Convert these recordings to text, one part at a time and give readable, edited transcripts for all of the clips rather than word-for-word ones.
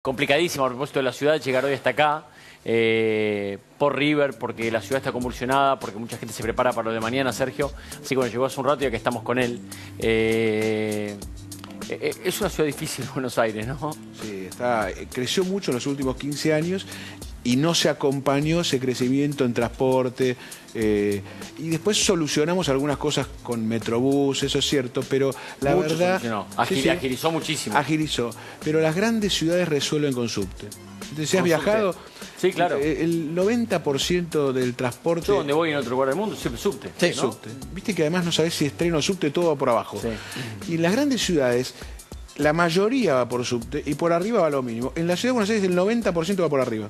Complicadísimo a propósito de la ciudad, llegar hoy hasta acá, por River, porque la ciudad está convulsionada, porque mucha gente se prepara para lo de mañana, Sergio. Así que bueno, llegó hace un rato y que estamos con él. Es una ciudad difícil, Buenos Aires, ¿no? Sí, creció mucho en los últimos 15 años y no se acompañó ese crecimiento en transporte. Y después solucionamos algunas cosas con Metrobús, eso es cierto, pero la verdad... Agilizó muchísimo. Agilizó, pero las grandes ciudades resuelven con subte. Entonces, si has viajado... Sí, claro. El 90% del transporte... Yo donde voy en otro lugar del mundo, siempre subte. Sí, ¿no? subte. Viste que además no sabés si es tren o subte, todo va por abajo. Sí. Y en las grandes ciudades, la mayoría va por subte y por arriba va lo mínimo. En la ciudad de Buenos Aires el 90% va por arriba.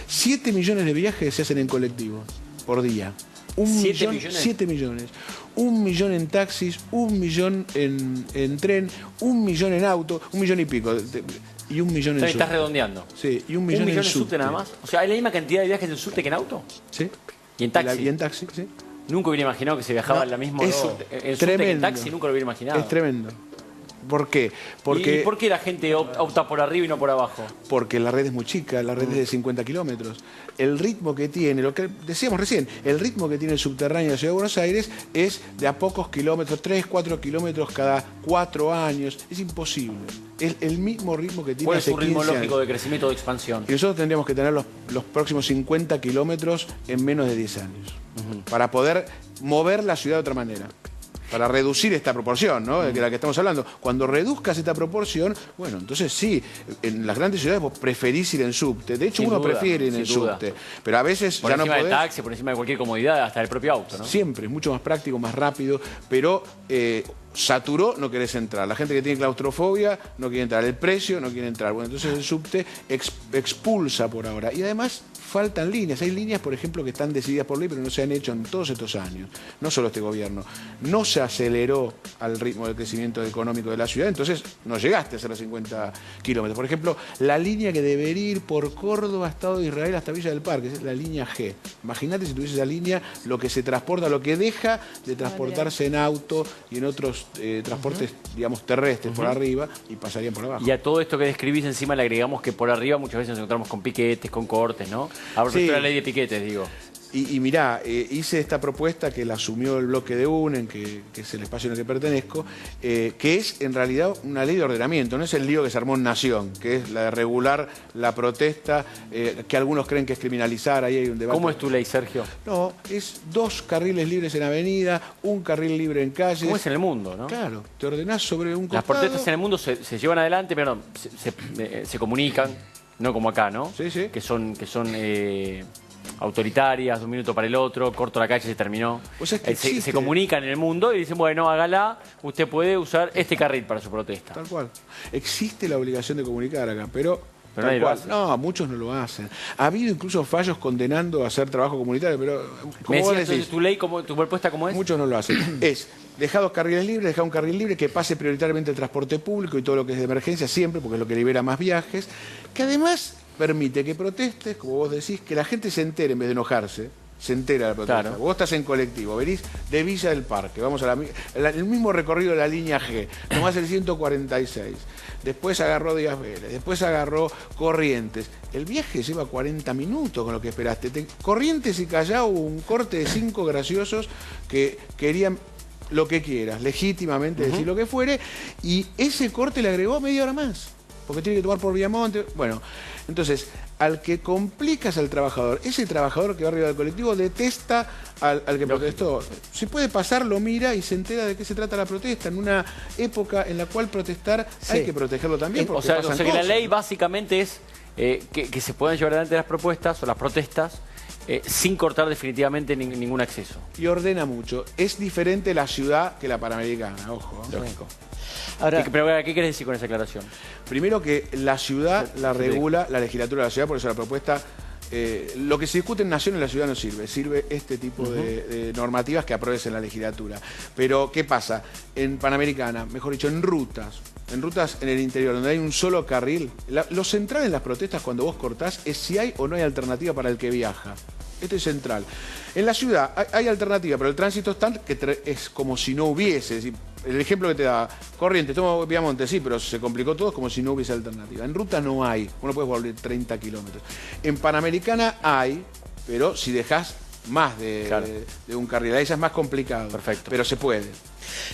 7 millones de viajes se hacen en colectivo por día. 7 millones. 1 millón en taxis, 1 millón en tren, 1 millón en auto, 1 millón y pico. Y 1 millón en subte. ¿Estás redondeando? Sí, y 1 millón en subte nada más. O sea, ¿hay la misma cantidad de viajes en subte que en auto? Sí. ¿Y en taxi? Y en taxi, sí. Nunca hubiera imaginado que se viajaba en la misma subte que en taxi, nunca lo hubiera imaginado. Es tremendo. ¿Por qué? ¿Y por qué la gente opta por arriba y no por abajo? Porque la red es muy chica, la red es de 50 kilómetros. El ritmo que tiene, lo que decíamos recién, el ritmo que tiene el subterráneo de la Ciudad de Buenos Aires es de a pocos kilómetros, 3, 4 kilómetros cada 4 años. Es imposible. Es el mismo ritmo que tiene. ¿Cuál es su ritmo lógico de crecimiento o de expansión? Y nosotros tendríamos que tener los próximos 50 kilómetros en menos de 10 años. Para poder mover la ciudad de otra manera. Para reducir esta proporción, ¿no? De la que estamos hablando. Cuando reduzcas esta proporción, bueno, entonces sí, en las grandes ciudades vos preferís ir en subte. De hecho, uno prefiere ir en subte. Pero a veces ya no podés. Por encima del taxi, por encima de cualquier comodidad, hasta el propio auto, ¿no? Siempre, es mucho más práctico, más rápido, pero saturó, no querés entrar. La gente que tiene claustrofobia no quiere entrar. El precio no quiere entrar. Bueno, entonces el subte expulsa por ahora. Y además faltan líneas. Hay líneas, por ejemplo, que están decididas por ley, pero no se han hecho en todos estos años. No solo este gobierno. No se aceleró al ritmo del crecimiento económico de la ciudad, entonces no llegaste a hacer los 50 kilómetros. Por ejemplo, la línea que debería ir por Córdoba, Estado de Israel, hasta Villa del Parque, es la línea G. Imagínate si tuviese esa línea, lo que se transporta, lo que deja de transportarse en auto y en otros transportes, digamos, terrestres por arriba y pasarían por abajo. Y a todo esto que describís encima le agregamos que por arriba muchas veces nos encontramos con piquetes, con cortes, ¿no? Ahora, sí. La ley de piquetes, digo. Y mirá, hice esta propuesta que la asumió el bloque de UNEN, que es el espacio en el que pertenezco, que es en realidad una ley de ordenamiento, no es el lío que se armó en Nación, que es la de regular la protesta, que algunos creen que es criminalizar, ahí hay un debate. ¿Cómo es tu ley, Sergio? No, es 2 carriles libres en avenida, 1 carril libre en calles. ¿Cómo es en el mundo, no? Claro, te ordenás sobre un costado. Las protestas en el mundo se llevan adelante, pero no, se comunican, no como acá, ¿no? Sí, sí. Que son autoritarias, de un minuto para el otro, corto la calle, se terminó. O sea, es que se comunican en el mundo y dicen, bueno, hágala, usted puede usar este carril para su protesta. Tal cual. Existe la obligación de comunicar acá, pero nadie lo hace. No, muchos no lo hacen. Ha habido incluso fallos condenando a hacer trabajo comunitario, pero como vos decís, tu ley, tu propuesta, ¿cómo es? Muchos no lo hacen. Es dejar 2 carriles libres, dejar 1 carril libre, que pase prioritariamente el transporte público y todo lo que es de emergencia siempre, porque es lo que libera más viajes, que además permite que protestes, como vos decís, que la gente se entere en vez de enojarse. Se entera de la protesta. Claro. Vos estás en colectivo, venís de Villa del Parque, vamos a el mismo recorrido de la línea G, tomás el 146, después agarró Díaz Vélez, después agarró Corrientes. El viaje lleva 40 minutos con lo que esperaste. Corrientes y Callao hubo un corte de 5 graciosos que querían lo que quieras, legítimamente decir lo que fuere, y ese corte le agregó media hora más, porque tiene que tomar por Viamonte. Bueno, entonces, al que complicas al trabajador, ese trabajador que va arriba del colectivo detesta al que protestó. Si puede pasar, lo mira y se entera de qué se trata la protesta. En una época en la cual protestar hay que protegerlo también. O sea que la ley básicamente es que se puedan llevar adelante las propuestas o las protestas sin cortar definitivamente ningún acceso. Y ordena mucho. Es diferente la ciudad que la Panamericana, ojo. Lógico. Ahora, ¿Pero qué querés decir con esa aclaración? Primero que la ciudad la regula la legislatura de la ciudad, por eso la propuesta... lo que se discute en Nación en la ciudad no sirve. Sirve este tipo de normativas que apruebes en la legislatura. Pero, ¿qué pasa? En Panamericana, mejor dicho, en rutas en el interior, donde hay un solo carril, lo central en las protestas cuando vos cortás es si hay o no hay alternativa para el que viaja. Este es central. En la ciudad hay alternativa, pero el tránsito es tal que es como si no hubiese. Es decir, el ejemplo que te da, Corrientes, tomo Viamonte, sí, pero se complicó todo, es como si no hubiese alternativa. En ruta no hay, uno puede volver 30 kilómetros. En Panamericana hay, pero si dejás más de un carril, ahí ya es más complicado. Perfecto. Pero se puede.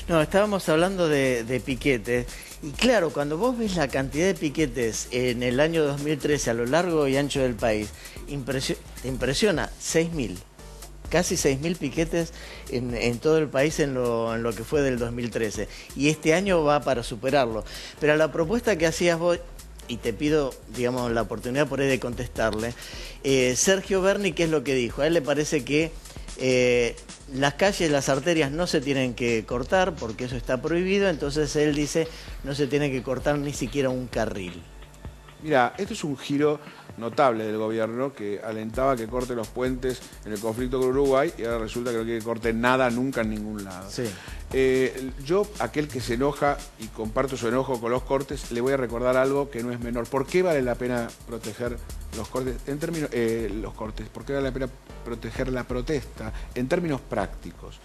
No, estábamos hablando de piquetes. Y claro, cuando vos ves la cantidad de piquetes en el año 2013 a lo largo y ancho del país, te impresiona 6.000. Casi 6.000 piquetes en todo el país en lo que fue del 2013. Y este año va para superarlo. Pero la propuesta que hacías vos, y te pido, digamos, la oportunidad por ahí de contestarle, Sergio Berni, ¿qué es lo que dijo? A él le parece que las calles, las arterias no se tienen que cortar porque eso está prohibido, entonces él dice no se tiene que cortar ni siquiera un carril. Mira, esto es un giro notable del gobierno que alentaba que corte los puentes en el conflicto con Uruguay y ahora resulta que no quiere que corte nada nunca en ningún lado. Sí. Yo, aquel que se enoja y comparto su enojo con los cortes, le voy a recordar algo que no es menor. ¿Por qué vale la pena proteger los cortes? En términos, los cortes, ¿por qué vale la pena proteger la protesta? En términos prácticos.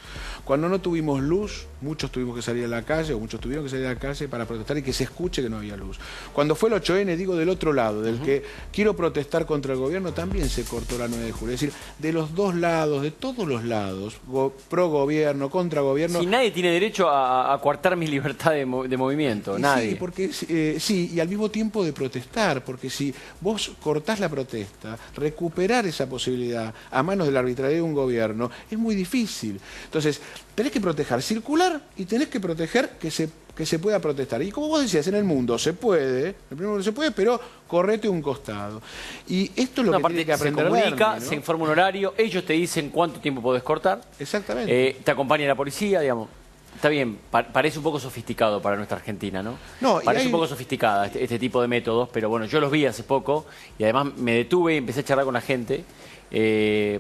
Cuando no tuvimos luz, muchos tuvimos que salir a la calle, o muchos tuvieron que salir a la calle para protestar y que se escuche que no había luz. Cuando fue el 8N, digo del otro lado, del que quiero protestar contra el gobierno, también se cortó la 9 de julio. Es decir, de los dos lados, de todos los lados, pro gobierno, contra gobierno. Si nadie tiene derecho a coartar mi libertad de movimiento, nadie. Sí, porque, sí, y al mismo tiempo de protestar, porque si vos cortás la protesta, recuperar esa posibilidad a manos de la arbitrariedad de un gobierno es muy difícil. Entonces, tenés que proteger circular y tenés que proteger que se pueda protestar. Y como vos decías, en el mundo se puede, en el primer mundo se puede, pero correte un costado. Y esto es lo que tiene que aprender. Se comunica, Berni, ¿no? se informa un horario, ellos te dicen cuánto tiempo podés cortar. Exactamente. Te acompaña la policía, digamos. Está bien, parece un poco sofisticado para nuestra Argentina, ¿no? Parece un poco sofisticada este tipo de métodos, pero bueno, yo los vi hace poco y además me detuve y empecé a charlar con la gente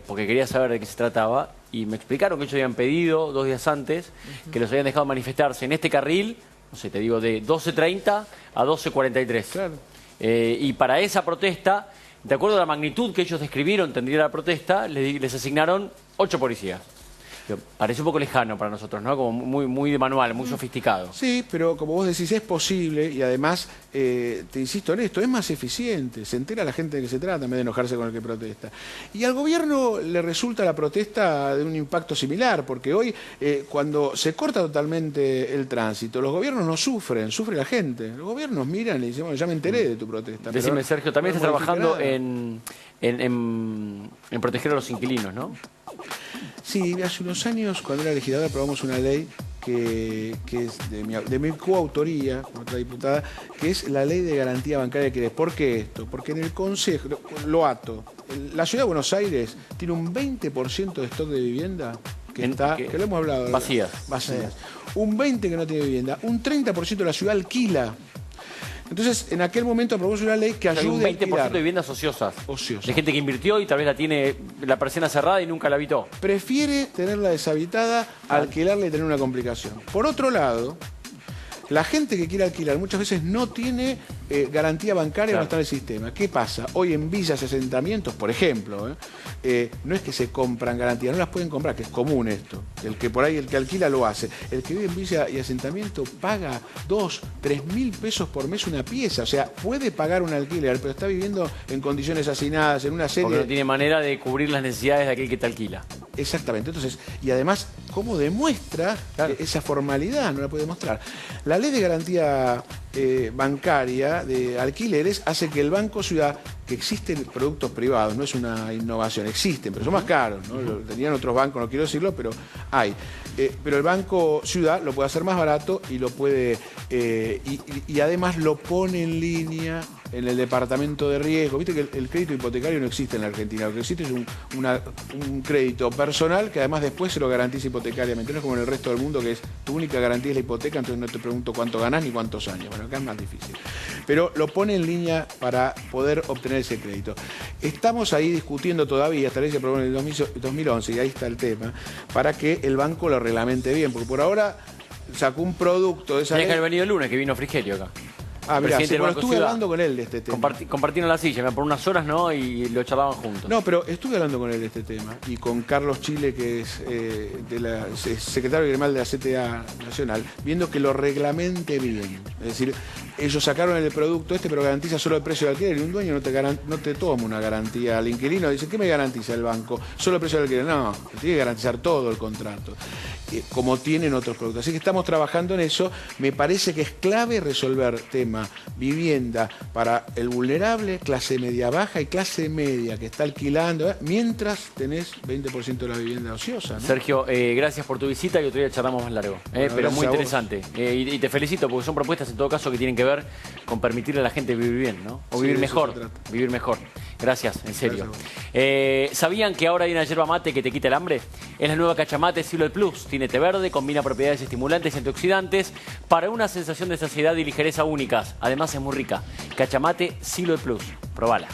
porque quería saber de qué se trataba y me explicaron que ellos habían pedido 2 días antes que los habían dejado manifestarse en este carril, no sé, te digo, de 12:30 a 12:43. Claro. Y para esa protesta, de acuerdo a la magnitud que ellos describieron tendría la protesta, les asignaron 8 policías. Parece un poco lejano para nosotros, ¿no? Como muy de manual, muy sofisticado. Sí, pero como vos decís, es posible y además, te insisto en esto, es más eficiente. Se entera la gente de que se trata en vez de enojarse con el que protesta. Y al gobierno le resulta la protesta de un impacto similar, porque hoy, cuando se corta totalmente el tránsito, los gobiernos no sufren, sufre la gente. Los gobiernos miran y dicen, bueno, ya me enteré de tu protesta. Decime, pero Sergio, también no estás trabajando nada. en proteger a los inquilinos, ¿no? Sí, hace unos años, cuando era legislador, aprobamos una ley que es de mi coautoría, con otra diputada, que es la ley de garantía bancaria que ¿por qué esto? Porque en el Consejo, lo ato, la Ciudad de Buenos Aires tiene un 20% de stock de vivienda que lo hemos hablado. Vacías. Un 20% que no tiene vivienda, un 30% de la ciudad alquila. Entonces, en aquel momento aprobamos una ley que ayude Hay un 20% a alquilar. de viviendas ociosas. Ociosas. De gente que invirtió y tal vez la tiene la persiana cerrada y nunca la habitó. Prefiere tenerla deshabitada a alquilarla y tener una complicación. Por otro lado, la gente que quiere alquilar muchas veces no tiene garantía bancaria, no está en el sistema. ¿Qué pasa? Hoy en villas y asentamientos, por ejemplo, no es que se compran garantías, no las pueden comprar, que es común esto. El que alquila lo hace. El que vive en villa y asentamiento paga 2, 3 mil pesos por mes una pieza. O sea, puede pagar un alquiler, pero está viviendo en condiciones hacinadas, en una serie... Porque no tiene manera de cubrir las necesidades de aquel que te alquila. Exactamente. Entonces, y además, ¿cómo demuestra esa formalidad? No la puede demostrar. La ley de garantía bancaria de alquileres hace que el Banco Ciudad, que existen productos privados, no es una innovación, existen, pero son más caros, ¿no? Lo tenían otros bancos, no quiero decirlo, pero hay. Pero el Banco Ciudad lo puede hacer más barato y lo puede y además lo pone en línea en el departamento de riesgo. Viste que el crédito hipotecario no existe en la Argentina, lo que existe es un crédito personal que además después se lo garantiza hipotecariamente. No es como en el resto del mundo que es tu única garantía es la hipoteca, entonces no te pregunto cuánto ganás ni cuántos años. Bueno, acá es más difícil. Pero lo pone en línea para poder obtener ese crédito. Estamos ahí discutiendo todavía, esta ley se aprobó en el 2011 y ahí está el tema, para que el banco lo reglamente bien, porque por ahora sacó un producto de esa Tenía que ley. haber venido el lunes, que vino Frigerio acá. presidente del Banco estuve Ciudad. hablando con él de este tema. Compartieron la silla por unas horas, ¿no? Y lo charlaban juntos. No, pero estuve hablando con él de este tema. Y con Carlos Chile, que es secretario general de la CTA Nacional, viendo que lo reglamente bien. Es decir, ellos sacaron el producto pero garantiza solo el precio del alquiler. Y un dueño no te toma una garantía al inquilino. Dice, ¿qué me garantiza el banco? Solo el precio del alquiler. No, tiene que garantizar todo el contrato, como tienen otros productos. Así que estamos trabajando en eso. Me parece que es clave resolver tema vivienda para el vulnerable, clase media baja y clase media que está alquilando, mientras tenés 20% de la vivienda ociosa, ¿no? Sergio, gracias por tu visita y otro día charlamos más largo. Bueno, pero muy interesante. Y te felicito porque son propuestas en todo caso que tienen que ver con permitirle a la gente vivir bien, ¿no? O vivir mejor. Vivir mejor. Gracias, en serio. ¿Sabían que ahora hay una yerba mate que te quita el hambre? Es la nueva Cachamate Silhouette Plus. Tiene té verde, combina propiedades estimulantes y antioxidantes para una sensación de saciedad y ligereza únicas. Además es muy rica. Cachamate Silhouette Plus. Probala.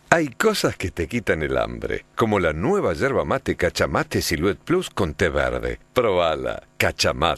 Hay cosas que te quitan el hambre, como la nueva yerba mate Cachamate Silhouette Plus con té verde. Probala. Cachamate.